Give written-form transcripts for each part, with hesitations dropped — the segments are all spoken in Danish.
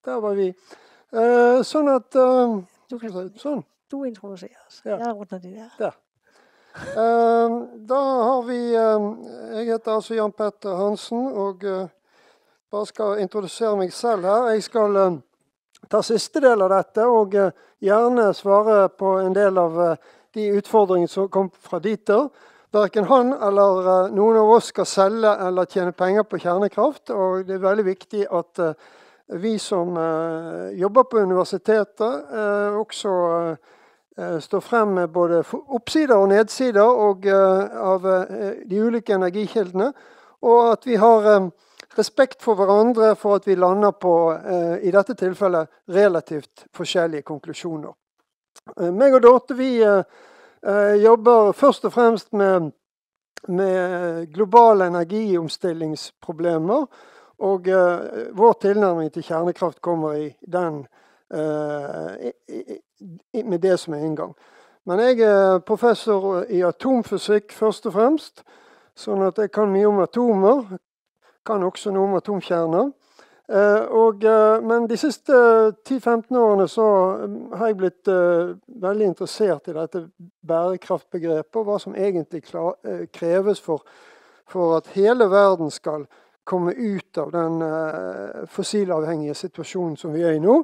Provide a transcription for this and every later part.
der var vi. Sånn at sånn. Du introducerer os. Ja. Jeg ordner det der. Der. Da har vi jeg heter altså Jan Petter Hansen, og bare skal introdusere meg selv her. Jeg skal ta siste del av dette, og gjerne svare på en del av de utfordringene som kom fra Dieter. Hverken han eller noen av oss skal selge eller tjene penger på kjernekraft, og det er veldig viktig at vi som jobber på universitetet også står frem med både oppsider og nedsider av de ulike energikildene, og at vi har respekt for hverandre for at vi lander på, i dette tilfellet, relativt forskjellige konklusjoner. Meg og Dorte, vi jobber først og fremst med globale energiomstillingsproblemer, og vår tilnærming til kjernekraft kommer med det som inngang. Men jeg er professor i atomfysikk først og fremst, sånn at jeg kan mye om atomer, kan også noe om atomkjerner. Men de siste 10-15 årene så har jeg blitt veldig interessert i dette bærekraftbegrepet, og hva som egentlig kreves for at hele verden skal komme ut av den fossilavhengige situasjonen som vi er i nå.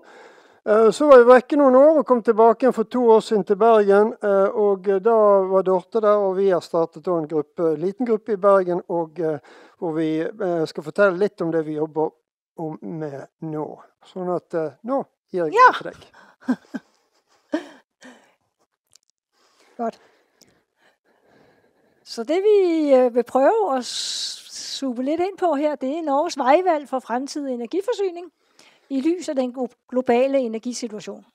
Så var jeg vekke noen år og kom tilbake igjen for 2 år siden til Bergen, og da var Dorte der, og vi har startet en liten gruppe i Bergen, og hvor vi skal fortelle litt om det vi jobber med nå. Sånn at nå gir jeg det til deg. Godt. Så det vi vil prøve at zoome lidt ind på her, det er Norges vejvalg for fremtidig energiforsyning i lys af den globale energisituation.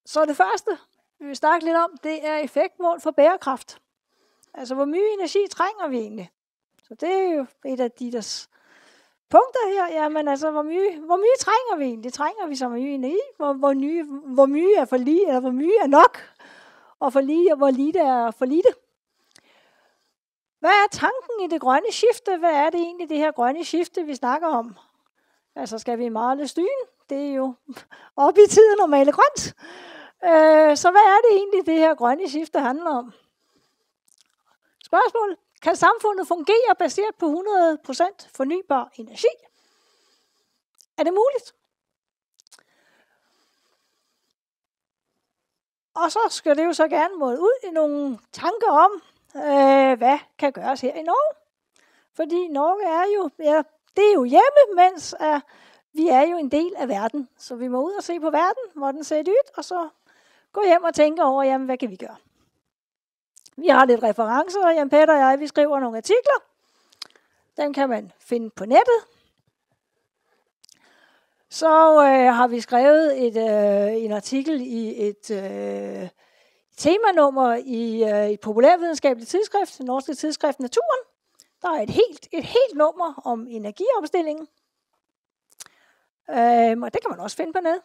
Så det første, vi vil snakke lidt om, det er effektmål for bærekraft. Altså, hvor mye energi trænger vi egentlig? Så det er jo et af de der punkter her. Jamen altså, hvor mye trænger vi egentlig? Trænger vi så mye energi? Hvor mye er for lige, eller hvor mye er nok? Og for lige, og hvor lite er for lite? Hvad er tanken i det grønne skifte? Hvad er det egentlig, det her grønne skifte, vi snakker om? Altså, skal vi male styen? Det er jo op i tiden at male grønt. Så hvad er det egentlig, det her grønne skifte handler om? Spørgsmål. Kan samfundet fungere baseret på 100% fornybar energi? Er det muligt? Og så skal det jo så gerne måle ud i nogle tanker om, hvad kan gøres her i Norge. Fordi Norge er jo, det er jo hjemme, mens vi er jo en del af verden. Så vi må ud og se på verden, hvor den ser ud, og så gå hjem og tænke over, jamen, hvad kan vi gøre? Vi har lidt referencer, Jan Petter og jeg, vi skriver nogle artikler. Dem kan man finde på nettet. Så har vi skrevet en artikel i et temanummer i et populærvidenskabeligt tidsskrift, det norske tidsskrift Naturen. Der er et helt nummer om energiomstillingen. Og det kan man også finde på nettet.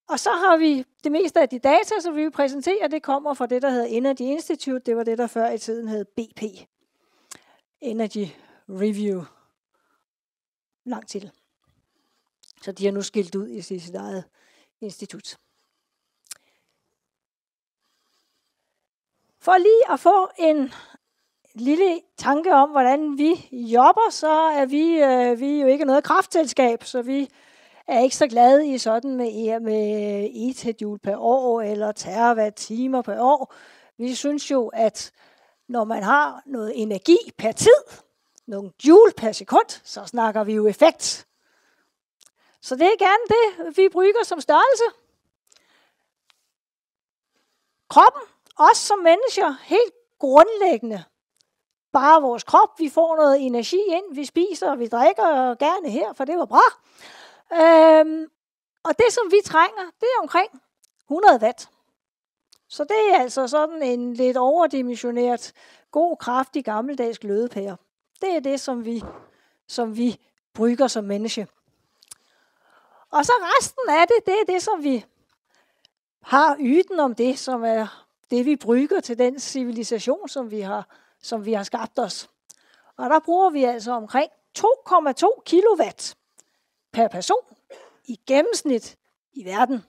Og så har vi det meste af de data, som vi vil præsentere, det kommer fra det, der hedder Energy Institute. Det var det, der før i tiden hed BP. Energy Review. Lang titel. Så de har nu skilt ud i sit eget institut. For lige at få en lille tanke om, hvordan vi jobber, så er vi jo ikke noget kraftselskab, så vi er ikke så glade i sådan med ETH-joule per år eller terawatt-timer per år. Vi synes jo, at når man har noget energi per tid, nogle joule per sekund, så snakker vi jo effekt. Så det er gerne det, vi brygger som størrelse. Kroppen, os som mennesker, helt grundlæggende. Bare vores krop, vi får noget energi ind, vi spiser og vi drikker gerne her, for det var bra. Og det, som vi trænger, det er omkring 100 watt. Så det er altså sådan en lidt overdimensioneret, god, kraftig, gammeldags glødepære. Det er det, som vi brygger som menneske. Og så resten af det er det, som vi har yden om det, som er det, vi brygger til den civilisation, som vi har skabt os. Og der bruger vi altså omkring 2,2 kilowatt per person i gennemsnit i verden.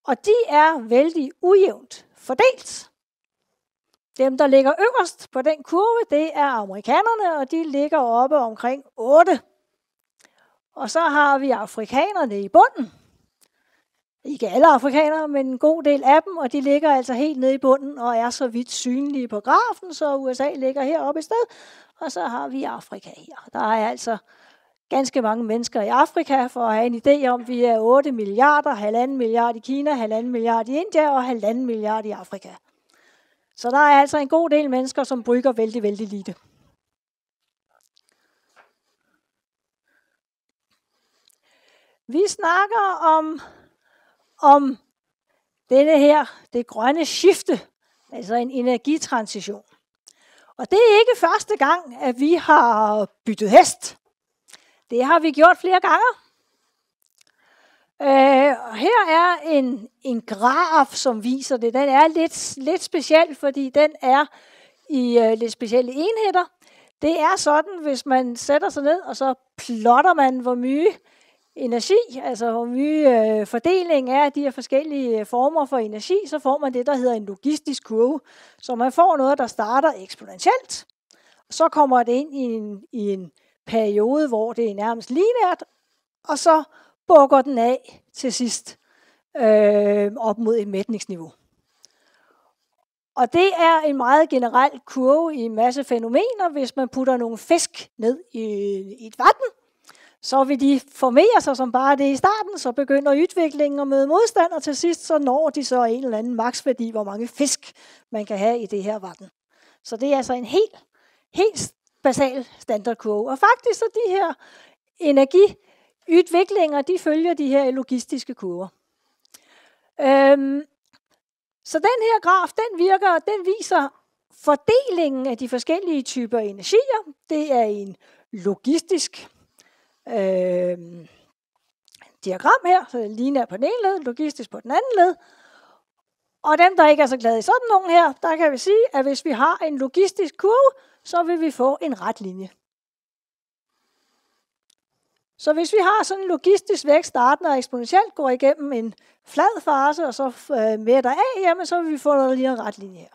Og de er vældig ujævnt fordelt. Dem, der ligger øverst på den kurve, det er amerikanerne, og de ligger oppe omkring 8. Og så har vi afrikanerne i bunden. Ikke alle afrikanere, men en god del af dem, og de ligger altså helt nede i bunden og er så vidt synlige på grafen, så USA ligger heroppe i sted, og så har vi Afrika her. Der er altså ganske mange mennesker i Afrika, for at have en idé om, vi er 8 milliarder, 1,5 milliard i Kina, 1,5 milliard i India og 1,5 milliard i Afrika. Så der er altså en god del mennesker, som brygger vældig, vældig lite. Vi snakker om denne her, det grønne skifte, altså en energitransition. Og det er ikke første gang, at vi har byttet hest. Det har vi gjort flere gange. Her er en graf, som viser det. Den er lidt speciel, fordi den er i lidt specielle enheder. Det er sådan, hvis man sætter sig ned, og så plotter man, hvor mye energi, altså hvor mye fordeling er af de her forskellige former for energi, så får man det, der hedder en logistisk kurve. Så man får noget, der starter eksponentielt, og så kommer det ind i en periode, hvor det er nærmest lineært, og så bukker den af til sidst op mod et mætningsniveau. Og det er en meget generel kurve i en masse fænomener. Hvis man putter nogle fisk ned i et vand, så vil de formere sig som bare det i starten, så begynder udviklingen at møde modstand, og til sidst så når de så en eller anden maksværdi, hvor mange fisk man kan have i det her vand. Så det er altså en helt basal standardkurve. Og faktisk så de her energiudviklinger, de følger de her logistiske kurver. Så den her graf, den viser fordelingen af de forskellige typer energier. Det er en logistisk diagram her, så lineær på den ene led, logistisk på den anden led. Og dem, der ikke er så glade i sådan nogle her, der kan vi sige, at hvis vi har en logistisk kurve, så vil vi få en ret linje. Så hvis vi har sådan en logistisk vækst startende og eksponentielt går igennem en flad fase, og så mætter af, jamen så vil vi få lige en ret linje her.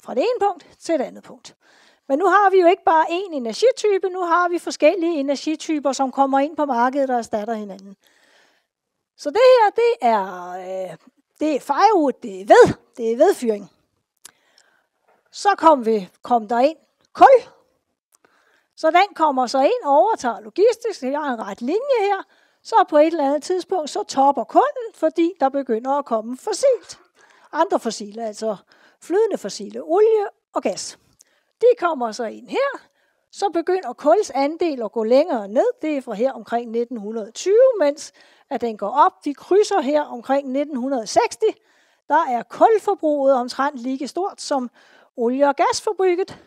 Fra det ene punkt til det andet punkt. Men nu har vi jo ikke bare én energitype, nu har vi forskellige energityper, som kommer ind på markedet og erstatter hinanden. Så det her, det er firewood, det er vedfyring. Så kom der ind kul. Så den kommer så ind og overtager logistisk. Jeg har en ret linje her. Så på et eller andet tidspunkt, så topper kulden, fordi der begynder at komme fossilt. Andre fossile, altså flydende fossile, olie og gas. De kommer så ind her. Så begynder kuls andel at gå længere ned. Det er fra her omkring 1920, mens at den går op. Vi krydser her omkring 1960. Der er kulforbruget omtrent lige stort som olie- og gasforbruget.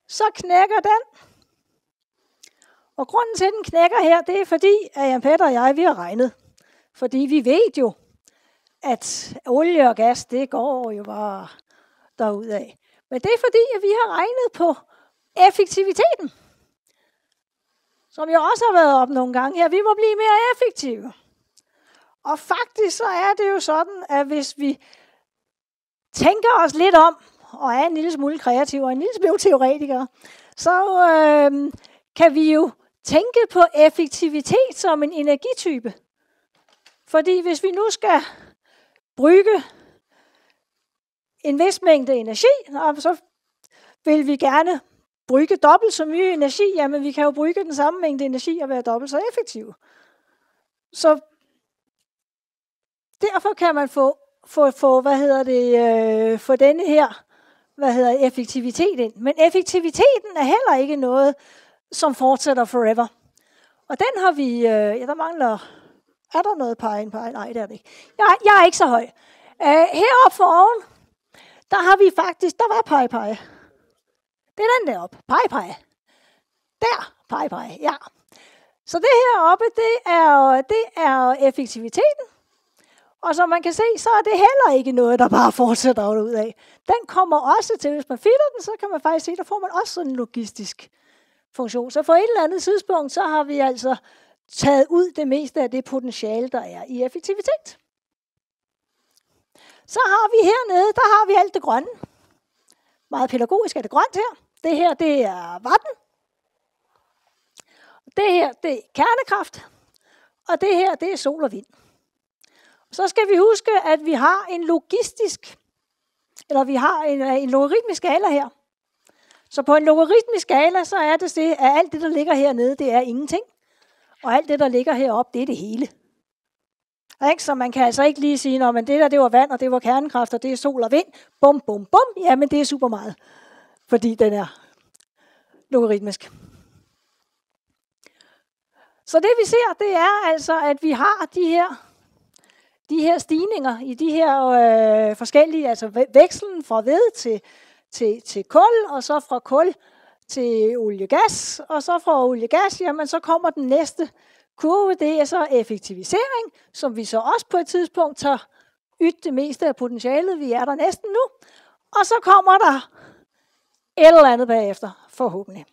Så knækker den. Og grunden til, at den knækker her, det er fordi, at Jan Peter og jeg, vi har regnet. Fordi vi ved jo, at olie og gas, det går jo bare derudad. Men det er fordi, at vi har regnet på effektiviteten. Som jo også har været op nogle gange her. Vi må blive mere effektive. Og faktisk så er det jo sådan, at hvis vi tænker os lidt om, og er en lille smule kreative og en lille smule teoretikere, så kan vi jo tænke på effektivitet som en energitype. Fordi hvis vi nu skal brygge en vis mængde energi, så vil vi gerne brygge dobbelt så mye energi. Jamen, vi kan jo brygge den samme mængde energi og være dobbelt så effektive. Så derfor kan man få denne her effektivitet ind. Men effektiviteten er heller ikke noget, som fortsætter forever. Og den har vi, der mangler, er der noget pege? Nej, det er det ikke. Jeg er ikke så høj. Heroppe for oven, der har vi faktisk, der var pege. Det er den deroppe, pege. Der, pege, ja. Så det heroppe, det er effektiviteten. Og som man kan se, så er det heller ikke noget, der bare fortsætter ud af. Den kommer også til, hvis man fitter den, så kan man faktisk se, der får man også sådan en logistisk funktion. Så for et eller andet tidspunkt, så har vi altså taget ud det meste af det potentiale, der er i effektivitet. Så har vi hernede, der har vi alt det grønne. Meget pædagogisk er det grønt her. Det her, det er vatten. Det her, det er kernekraft. Og det her, det er sol og vind. Så skal vi huske, at vi har en en logaritmisk skala her. Så på en logaritmisk skala, så er det at alt det, der ligger hernede, det er ingenting. Og alt det, der ligger heroppe, det er det hele. Så man kan altså ikke lige sige, at det der, det var vand, og det var kernekraft, og det er sol og vind. Bum, bum, bum. Jamen, det er super meget. Fordi den er logaritmisk. Så det vi ser, det er altså, at vi har de her stigninger i de her forskellige, altså vekslen fra ved til kul, og så fra kul til olie-gas, og så fra olie-gas, jamen så kommer den næste kurve, det er så effektivisering, som vi så også på et tidspunkt tager det meste af potentialet, vi er der næsten nu, og så kommer der et eller andet bagefter, forhåbentlig.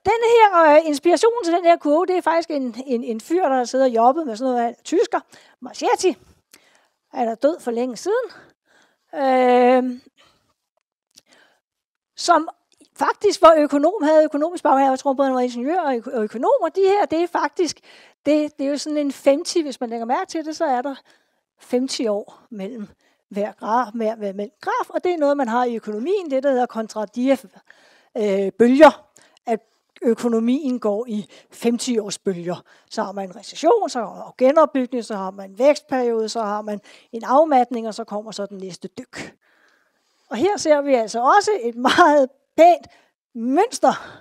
Den her inspiration til den her kurve, det er faktisk en fyr, der sidder og jobbet med sådan noget tysker, Marchetti. Han er død for længe siden. Som faktisk var økonom, havde økonomisk baghave, jeg tror både han var ingeniør og økonom, og de her, det er faktisk, det er jo sådan en 50, hvis man lægger mærke til det, så er der 50 år mellem hver graf, og det er noget, man har i økonomien, det der hedder kontradief-bølger, at økonomien går i 50-års bølger. Så har man en recession, så har man genopbygning, så har man en vækstperiode, så har man en afmatning, og så kommer så den næste dyk. Og her ser vi altså også et meget pænt mønster,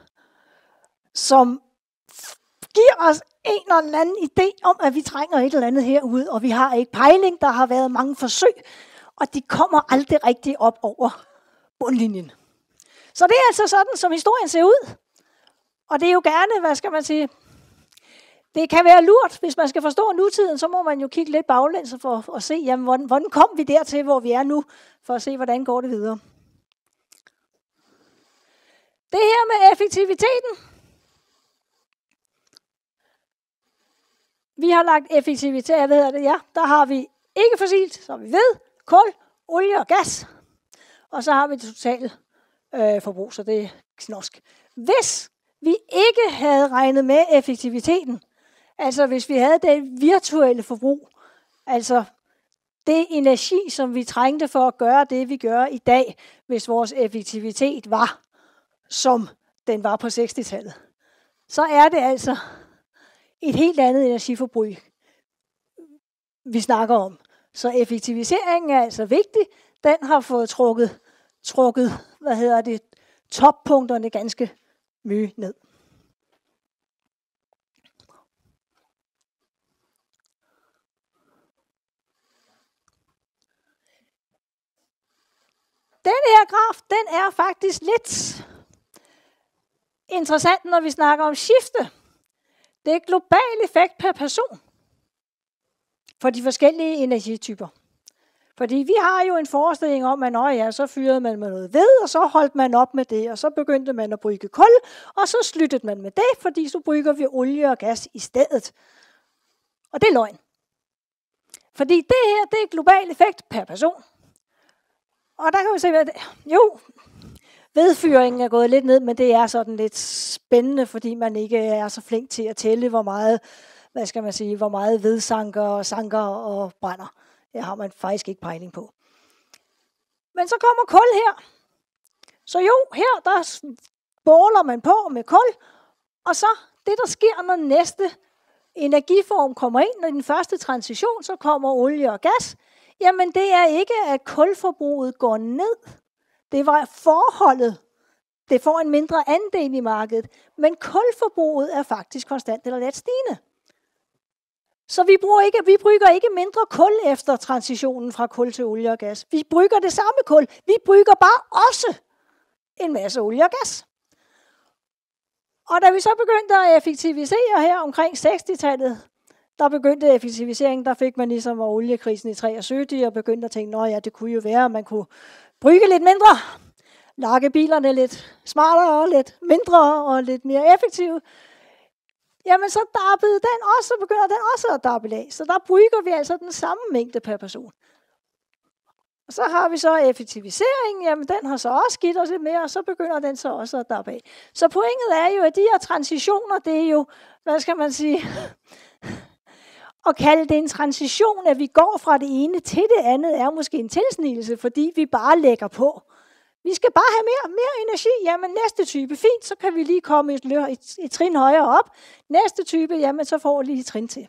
som giver os en eller anden idé om, at vi trænger et eller andet herude, og vi har ikke pejling. Der har været mange forsøg, og de kommer aldrig rigtig op over bundlinjen. Så det er altså sådan, som historien ser ud. Og det er jo gerne, hvad skal man sige, det kan være lurt, hvis man skal forstå nutiden, så må man jo kigge lidt baglæns for at se, jamen, hvordan kom vi dertil, hvor vi er nu, for at se, hvordan går det videre. Det her med effektiviteten. Vi har lagt effektivitet, der har vi ikke fossilt, så har vi ved, kul, olie og gas. Og så har vi det totale forbrug, så det er snorsk. Hvis vi ikke havde regnet med effektiviteten, altså hvis vi havde det virtuelle forbrug, altså det energi, som vi trængte for at gøre det, vi gør i dag, hvis vores effektivitet var, som den var på 60-tallet, så er det altså et helt andet energiforbrug, vi snakker om. Så effektiviseringen er altså vigtig. Den har fået trukket toppunkterne ganske mye ned. Den her graf, den er faktisk lidt interessant, når vi snakker om skifte. Det er global effekt per person for de forskellige energityper. Fordi vi har jo en forestilling om, at så fyrede man med noget ved, og så holdt man op med det, og så begyndte man at brygge kul, og så sluttede man med det, fordi så brygger vi olie og gas i stedet. Og det er løgn. Fordi det her, det er global effekt per person. Og der kan vi se, at vedfyringen er gået lidt ned, men det er sådan lidt spændende, fordi man ikke er så flink til at tælle, hvor meget vedsanker og brænder. Det har man faktisk ikke pejling på. Men så kommer kul her. Så her der båler man på med kul, og så det, der sker, når næste energiform kommer ind, når den første transition, så kommer olie og gas, jamen det er ikke, at kulforbruget går ned. Det var forholdet. Det får en mindre andel i markedet, men kulforbruget er faktisk konstant eller let stigende. Så vi brygger ikke mindre kul efter transitionen fra kul til olie og gas. Vi brygger det samme kul. Vi brygger bare også en masse olie og gas. Og da vi så begyndte at effektivisere her omkring 60-tallet, der begyndte effektiviseringen, der fik man ligesom oliekrisen i 73 og begyndte at tænke, ja, det kunne jo være, at man kunne brygge lidt mindre, lakke bilerne lidt smartere og lidt mindre og lidt mere effektive. Jamen så dabbede den også, så begynder den også at dabbe af. Så der brygger vi altså den samme mængde per person. Og så har vi så effektivisering, jamen den har så også givet os lidt mere, og så begynder den så også at dabbe af. Så pointet er jo, at de her transitioner, det er jo, hvad skal man sige, at kalde det en transition, at vi går fra det ene til det andet, er måske en tilsnigelse, fordi vi bare lægger på. Vi skal bare have mere energi. Jamen næste type, fint, så kan vi lige komme et trin højere op. Næste type, jamen så får vi lige et trin til.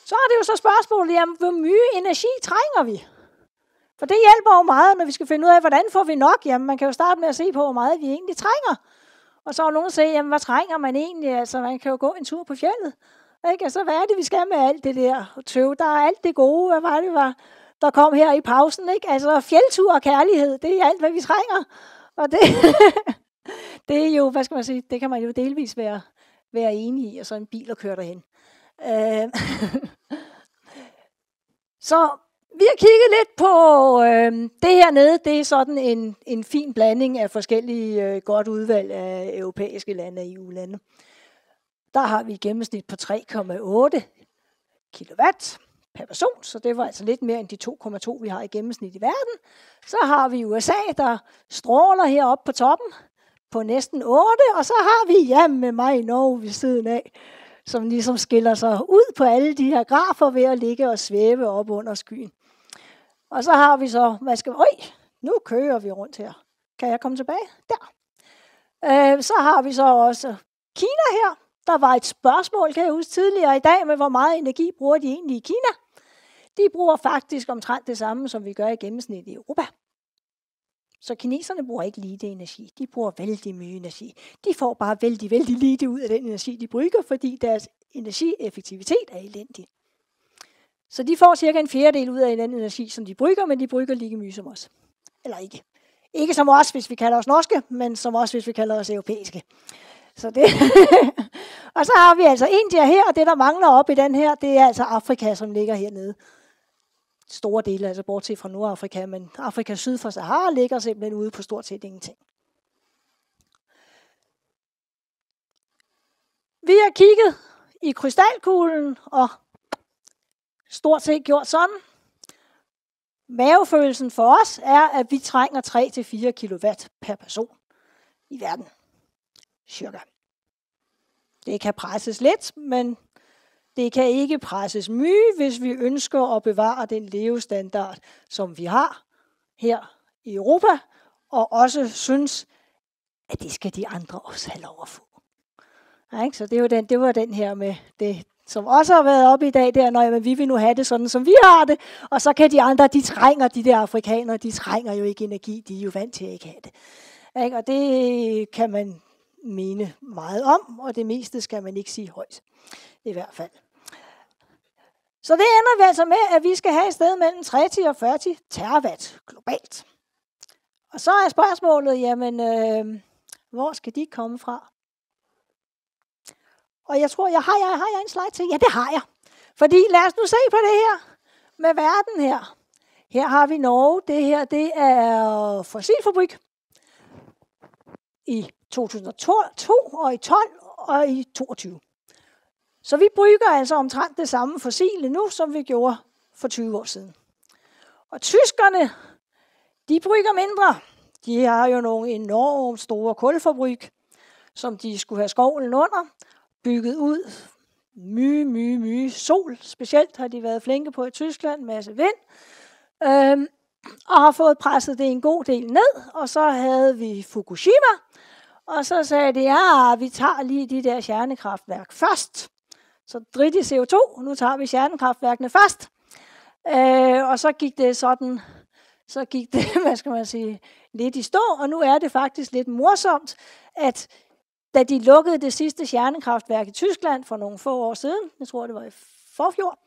Så er det jo så spørgsmålet, jamen hvor mye energi trænger vi? For det hjælper jo meget, når vi skal finde ud af, hvordan får vi nok. Jamen man kan jo starte med at se på, hvor meget vi egentlig trænger. Og så er nogen, der siger, jamen hvad trænger man egentlig? Altså man kan jo gå en tur på fjeldet. Ikke? Altså hvad er det, vi skal med alt det der tøv? Der er alt det gode, hvad var det, der kom her i pausen. Ikke? Altså fjeldtur og kærlighed, det er alt, hvad vi trænger. Og det, det er jo, hvad skal man sige, det kan man jo delvis være enig i, og så en bil og køre derhen. Så vi har kigget lidt på det her nede. Det er sådan en fin blanding af forskellige godt udvalg af europæiske lande og EU-lande. Der har vi et gennemsnit på 3,8 kilowatt per person, så det var altså lidt mere end de 2,2, vi har i gennemsnit i verden. Så har vi USA, der stråler heroppe på toppen på næsten 8, og så har vi med mig i Norge ved siden af, som ligesom skiller sig ud på alle de her grafer ved at ligge og svæve op under skyen. Og så har vi så, nu kører vi rundt her. Kan jeg komme tilbage? Der. Så har vi så også Kina her. Der var et spørgsmål, kan jeg huske tidligere i dag, med hvor meget energi bruger de egentlig i Kina. De bruger faktisk omtrent det samme, som vi gør i gennemsnit i Europa. Så kineserne bruger ikke lite energi. De bruger vældig mye energi. De får bare vældig lite ud af den energi, de brygger, fordi deres energieffektivitet er elendig. Så de får cirka en fjerdedel ud af den energi, som de brygger, men de brygger lige mye som os. Eller ikke. Ikke som os, hvis vi kalder os norske, men som os, hvis vi kalder os europæiske. Så det. Og så har vi altså India her, og det der mangler op i den her, det er altså Afrika, som ligger hernede. Store dele, altså bortset fra Nordafrika, men Afrika syd for Sahara ligger simpelthen ude på stort set ingenting. Vi har kigget i krystalkuglen og stort set gjort sådan. Mavefølelsen for os er, at vi trænger 3-4 kilowatt per person i verden. Cirka. Det kan presses lidt, men det kan ikke presses mye, hvis vi ønsker at bevare den levestandard, som vi har her i Europa, og også synes, at det skal de andre også have lov at få. Ja, så det var den her med det, som også har været oppe i dag, der, vi vil nu have det sådan, som vi har det, og så kan de andre, de der afrikanere, de trænger jo ikke energi, de er jo vant til at ikke have det. Ja, og det kan man mene meget om, og det meste skal man ikke sige højt, i hvert fald. Så det ender vi altså med, at vi skal have et sted mellem 30 og 40 terawatt globalt. Og så er spørgsmålet, hvor skal de komme fra? Og jeg tror, har jeg en slide til? Ja, det har jeg. Fordi lad os nu se på det her med verden her. Her har vi Norge. Det her, det er fossilfabrik i 2002 og i 12 og i 22. Så vi brygger altså omtrent det samme fossile nu, som vi gjorde for 20 år siden. Og tyskerne, de brygger mindre. De har jo nogle enormt store kulfabrik, som de skulle have skovlen under, bygget ud. Mye sol. Specielt har de været flinke på i Tyskland, masse vind. Og har fået presset det en god del ned. Og så havde vi Fukushima. Og så sagde de, vi tager lige de der kernekraftværk først. Så drit i CO2, nu tager vi kernekraftværkene først. Og så gik det sådan, hvad skal man sige, lidt i stå, og nu er det faktisk lidt morsomt, at da de lukkede det sidste kernekraftværk i Tyskland for nogle få år siden, jeg tror det var i forfjor,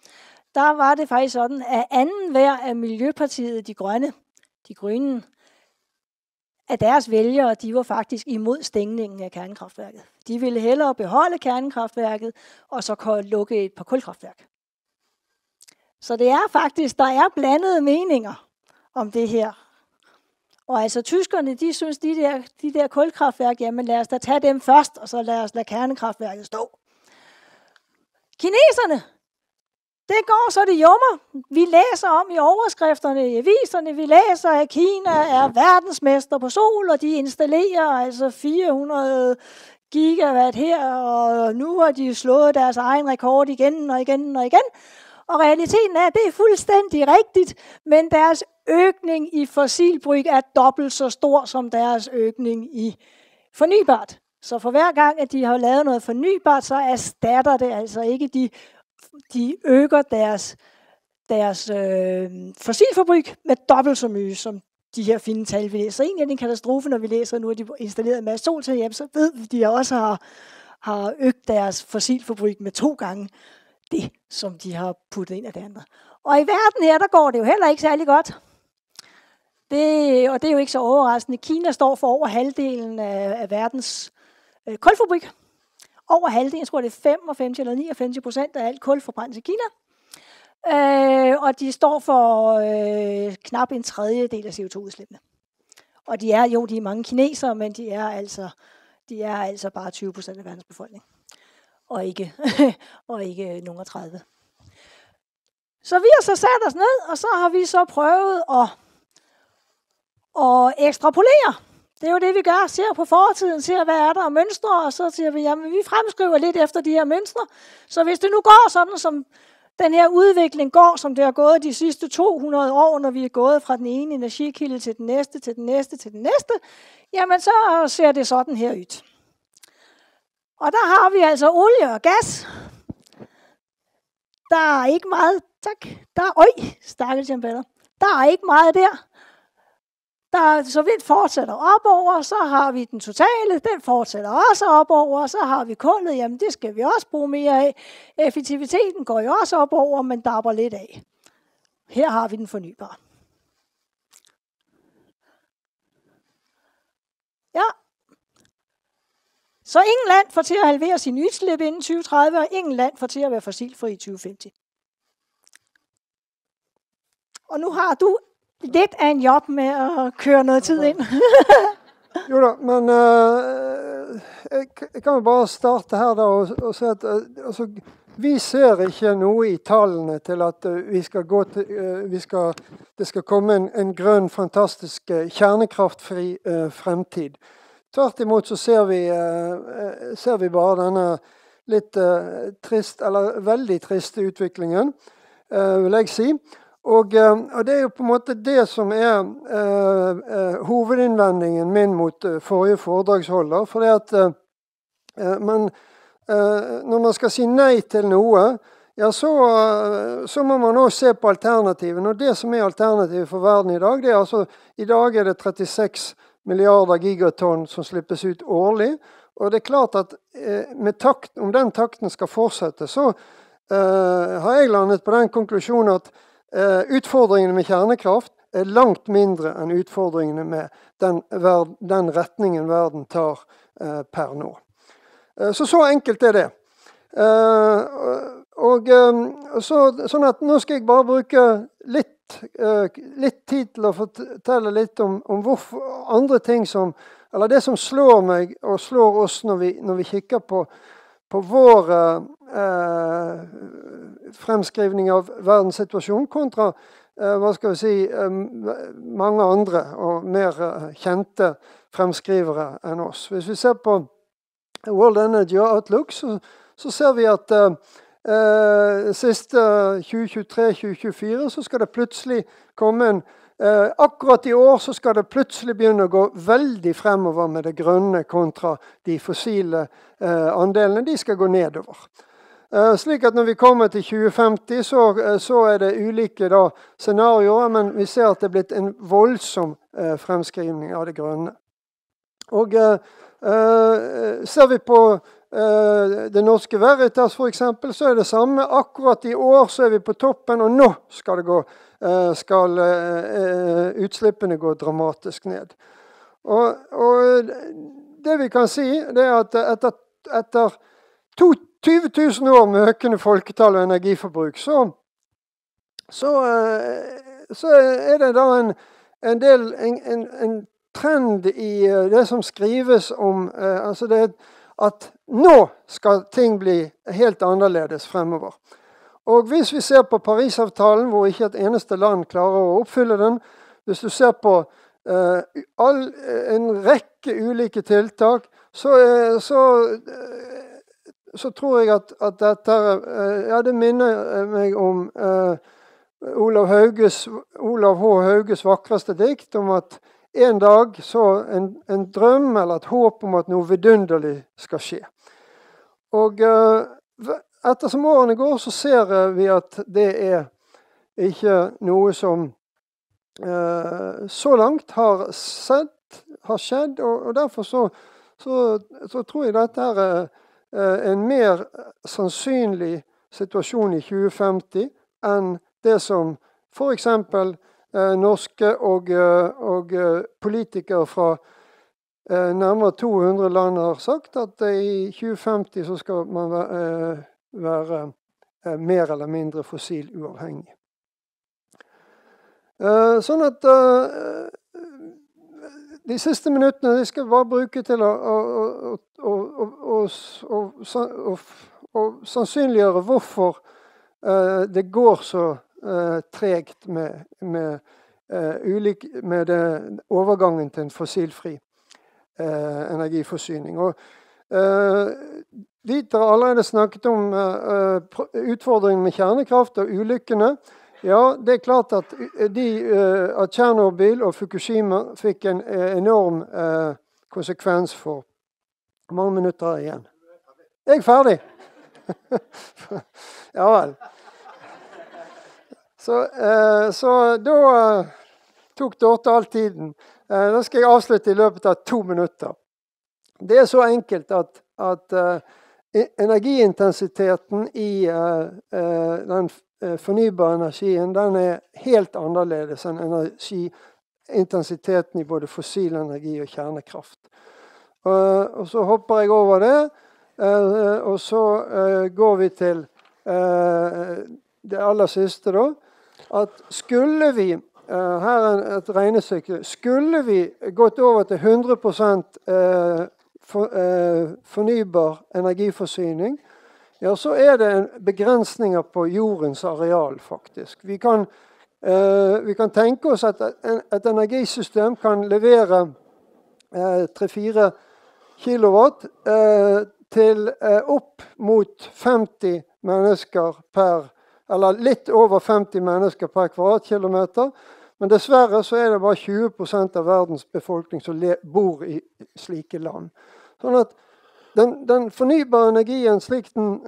der var det faktisk sådan, at anden hver af Miljøpartiet, de Grønne, at deres vælgere, de var faktisk imod stængningen af kernekraftværket. De ville hellere beholde kernekraftværket, og så lukke et par kulkraftværk. Så det er faktisk, der er blandede meninger om det her. Og altså tyskerne, de synes, de der kulkraftværk, jamen lad os da tage dem først, og så lad os lade kernekraftværket stå. Kineserne, det går så det jummer. Vi læser om i overskrifterne i aviserne, vi læser, at Kina er verdensmester på sol, og de installerer altså 400 gigawatt her, og nu har de slået deres egen rekord igen og igen og igen. Og realiteten er, at det er fuldstændig rigtigt, men deres øgning i fossilbrug er dobbelt så stor som deres øgning i fornybart. Så for hver gang, at de har lavet noget fornybart, så erstatter det altså ikke, de øger deres fossilforbrug med dobbelt så mye, som de her fine tal, vi læser. Egentlig er det en katastrofe, når vi læser, nu har de installeret en masse solceller, så ved vi, at de også har øget deres fossilforbrug med 2 gange det, som de har puttet ind af det andre. Og i verden her, der går det jo heller ikke særlig godt. Og det er jo ikke så overraskende. Kina står for over halvdelen af verdens kulforbrug. Over halvdelen, jeg tror det er 55 eller 59% af alt kul forbrændes i Kina. Og de står for knap en tredjedel af CO2-udslippene. Og de er mange kinesere, men de er altså bare 20% af verdens befolkning. Og ikke nogen af 30. Så vi har så sat os ned, og så har vi så prøvet at ekstrapolere. Det er jo det, vi gør. Ser på fortiden, ser hvad er der af mønstre, og så siger vi, jamen vi fremskriver lidt efter de her mønstre. Så hvis det nu går sådan, som den her udvikling går, som det har gået de sidste 200 år, når vi er gået fra den ene energikilde til den næste, til den næste, til den næste, jamen så ser det sådan her ud. Og der har vi altså olie og gas. Der er ikke meget, stakkels Jan Peter. Der er ikke meget der. Så vi fortsætter opover, så har vi den totale, den fortsætter også opover, så har vi kullet, jamen det skal vi også bruge mere af. Effektiviteten går jo også opover, men dapper lidt af. Her har vi den fornybare. Ja. Så ingen land får til at halvere sin udslip inden 2030, og ingen land får til at være fossilfri i 2050. Og nu har du lidt af en job med at køre noget tid ind. Jo da, men jeg kan jo bare starte her da og si at altså, vi ser ikke noe i tallene til at det skal komme en grønn, fantastisk kjernekraftfri fremtid. Tvert imot så ser vi bare denne litt trist, eller veldig triste utviklingen, vil jeg si. Og det er jo på en måte det som er hovedinnvendingen min mot forrige foredragsholder. For det at når man skal si nei til noe, ja, så må man også se på alternativen. Og det som er alternativet for verden i dag, det er altså, i dag er det 36 milliarder gigatonn som slippes ut årlig. Og det er klart at om den takten skal fortsette, så har jeg landet på den konklusjonen at utfordringene med kjernekraft er langt mindre enn utfordringene med den retningen verden tar per nå. Så enkelt er det. Sånn at nå skal jeg bare bruke litt tid til å fortelle litt om andre ting som, eller det som slår meg og slår oss når vi kikker på vår fremskrivning av verdenssituasjonen kontra mange andre og mer kjente fremskrivere enn oss. Hvis vi ser på World Energy Outlook, så ser vi at siste 2023-2024 så skal det plutselig komme akkurat i år så skal det plutselig begynne å gå veldig fremover med det grønne kontra de fossile andelene. De skal gå nedover. Slik at når vi kommer til 2050 så er det ulike scenarioer, men vi ser at det er blitt en voldsom fremskrivning av det grønne. Og ser vi på det norske Veritas for eksempel, så er det samme. Akkurat i år så er vi på toppen, og nå skal utslippene gå dramatisk ned. Og det vi kan si, det er at etter 20 000 år med økende folketall og energiforbruk, så er det da en trend i det som skrives om altså det at nå skal ting bli helt annerledes fremover. Og hvis vi ser på Parisavtalen, hvor ikke et eneste land klarer å oppfylle den, hvis du ser på en rekke ulike tiltak, så tror jeg at dette, ja, det minner meg om Olav H. Hauges vakreste dikt om at en dag så en drøm eller et håp om at noe vidunderlig skal skje. Og etter som årene går, så ser vi at det er ikke noe som så langt har skjedd, og derfor så tror jeg dette er en mer sannsynlig situasjon i 2050 enn det som for eksempel norske og politikere fra nærmere 200 land har sagt, at i 2050 så skal man være mer eller mindre fossil uavhengig. Sånn at de siste minuttene skal jeg bare bruke til å sannsynliggjøre hvorfor det går så tregt med overgangen til en fossilfri energiforsyning. Og Dieter har allerede snakket om utfordringen med kjernekraft og ulykkene. Ja, det er klart at at Tsjernobyl og Fukushima fikk en enorm konsekvens for mange minutter igjen. Jeg er ferdig. Ja vel. Så da tok Dorte all tiden. Da skal jeg avslutte i løpet av 2 minutter. Det er så enkelt at energiintensiteten i den fornybare energien, den er helt annerledes enn energiintensiteten i både fossil energi og kjernekraft. Og så hopper jeg over det, og så går vi til det aller siste da, at skulle vi, her er et regnestykke, skulle vi gått over til 100% fornybar energiforsyning, ja, så er det begrensninger på jordens areal faktisk. Vi kan tenke oss at et energisystem kan levere 3-4 kilowatt til opp mot 50 mennesker eller litt over 50 mennesker per kvadratkilometer. Men dessverre så er det bare 20% av verdens befolkning som bor i slike land. Sånn at den fornybare energien slik den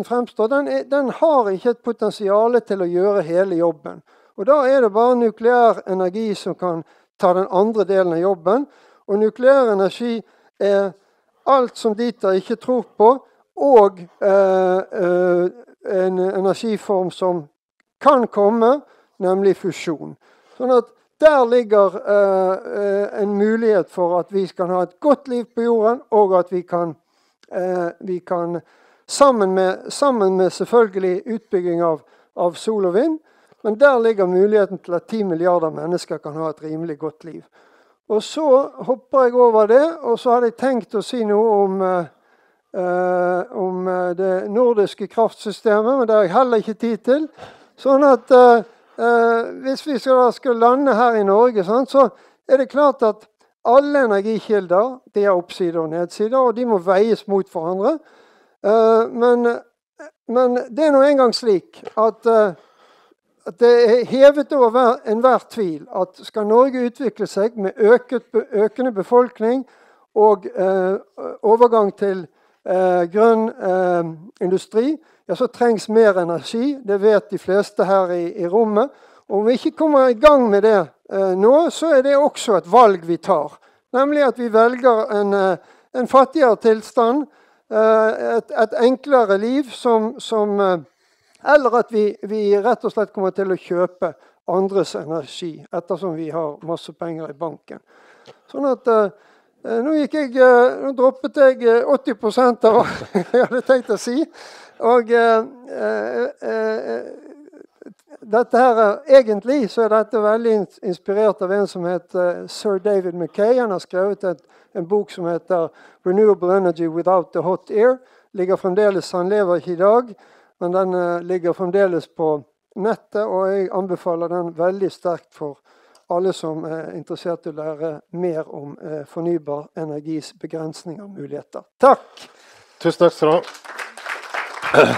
fremstår, den har ikke et potensial til å gjøre hele jobben. Og da er det bare nukleær energi som kan ta den andre delen av jobben. Og nukleær energi er alt som Dieter ikke tror på, og en energiform som kan komme, nemlig fusjon. Sånn at der ligger en mulighet for at vi skal ha et godt liv på jorden, og at vi kan sammen med selvfølgelig utbygging av sol og vind, men der ligger muligheten til at 10 milliarder mennesker kan ha et rimelig godt liv. Og så hopper jeg over det, og så hadde jeg tenkt å si noe om det nordiske kraftsystemet, men det har jeg heller ikke tid til. Sånn at hvis vi skal lande her i Norge, så er det klart at alle energikilder, de har oppsider og nedsider, og de må veies mot hverandre. Men det er nå engang slik at det er hevet over enhver tvil at skal Norge utvikle seg med økende befolkning og overgang til grønn industri, ja, så trengs mer energi. Det vet de fleste her i rommet. Og om vi ikke kommer i gang med det nå, så er det også et valg vi tar. Nemlig at vi velger en fattigere tilstand, et enklere liv, eller at vi rett og slett kommer til å kjøpe andres energi, ettersom vi har masse penger i banken. Sånn at nå droppet jeg 80% av hva jeg hadde tenkt å si. Og dette her, egentlig så dette veldig inspirert av en som heter Sir David McKay. Han har skrevet en bok som heter Renewable Energy Without the Hot Air. Han lever ikke i dag, men den ligger fremdeles på nettet, og jeg anbefaler den veldig sterkt for alle som interessert i å lære mer om fornybar energis begrensninger og muligheter. Takk! Tusen takk skal du ha.